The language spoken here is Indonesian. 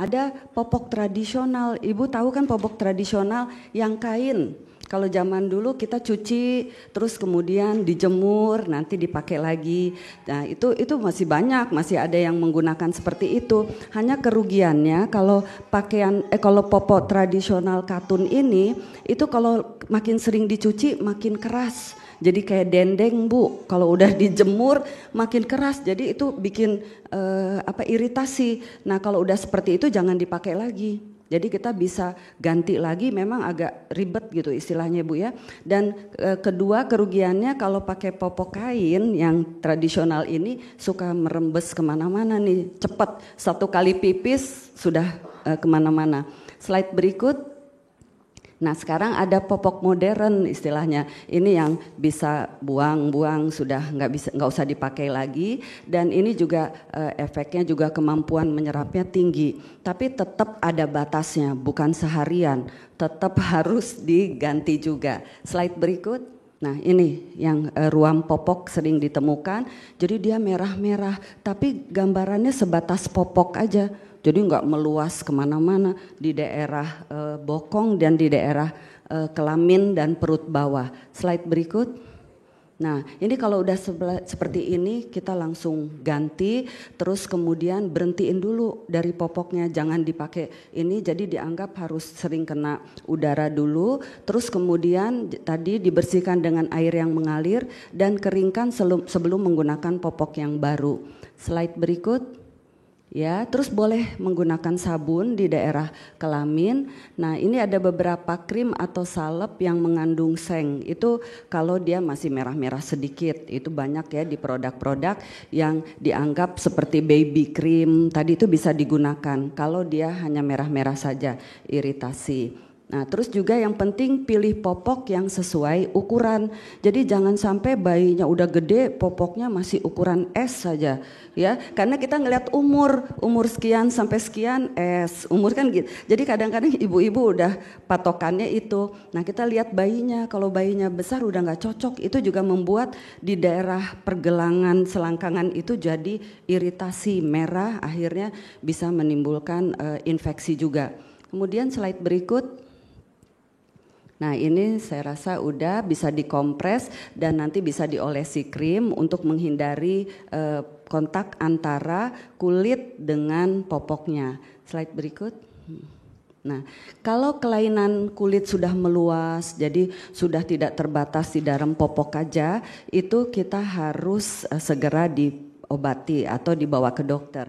ada popok tradisional. Ibu tahu kan popok tradisional yang kain. Kalau zaman dulu kita cuci, terus kemudian dijemur, nanti dipakai lagi. Nah itu masih banyak, masih ada yang menggunakan seperti itu. Hanya kerugiannya kalau kalau popok tradisional katun ini, itu kalau makin sering dicuci makin keras. Jadi kayak dendeng Bu, kalau udah dijemur makin keras, jadi itu bikin iritasi. Nah kalau udah seperti itu jangan dipakai lagi. Jadi kita bisa ganti lagi, memang agak ribet gitu istilahnya Bu ya. Dan kedua kerugiannya kalau pakai popok kain yang tradisional ini suka merembes kemana-mana nih, cepat satu kali pipis sudah kemana-mana. Slide berikut. Nah sekarang ada popok modern istilahnya, ini yang bisa buang-buang sudah nggak usah dipakai lagi, dan ini juga efeknya juga kemampuan menyerapnya tinggi, tapi tetap ada batasnya, bukan seharian, tetap harus diganti juga. Slide berikut. Nah ini yang ruam popok sering ditemukan, jadi dia merah-merah tapi gambarannya sebatas popok aja. Jadi nggak meluas kemana-mana di daerah bokong dan di daerah kelamin dan perut bawah. Slide berikut. Nah ini kalau udah seperti ini kita langsung ganti, terus kemudian berhentiin dulu dari popoknya, jangan dipakai ini, jadi dianggap harus sering kena udara dulu, terus kemudian tadi dibersihkan dengan air yang mengalir dan keringkan sebelum menggunakan popok yang baru. Slide berikut. Ya, terus boleh menggunakan sabun di daerah kelamin. Nah, ini ada beberapa krim atau salep yang mengandung seng. Itu kalau dia masih merah-merah sedikit, itu banyak ya di produk-produk yang dianggap seperti baby cream. Tadi itu bisa digunakan kalau dia hanya merah-merah saja, iritasi. Nah terus juga yang penting pilih popok yang sesuai ukuran. Jadi jangan sampai bayinya udah gede popoknya masih ukuran S saja ya. Karena kita ngelihat umur sekian sampai sekian S, umur kan gitu. Jadi kadang-kadang ibu-ibu udah patokannya itu. Nah kita lihat bayinya, kalau bayinya besar udah gak cocok, itu juga membuat di daerah pergelangan selangkangan itu jadi iritasi merah, akhirnya bisa menimbulkan infeksi juga. Kemudian slide berikut. Nah ini saya rasa udah bisa dikompres dan nanti bisa diolesi krim untuk menghindari kontak antara kulit dengan popoknya. Slide berikut. Nah kalau kelainan kulit sudah meluas, jadi sudah tidak terbatas di dalam popok aja, itu kita harus segera diobati atau dibawa ke dokter.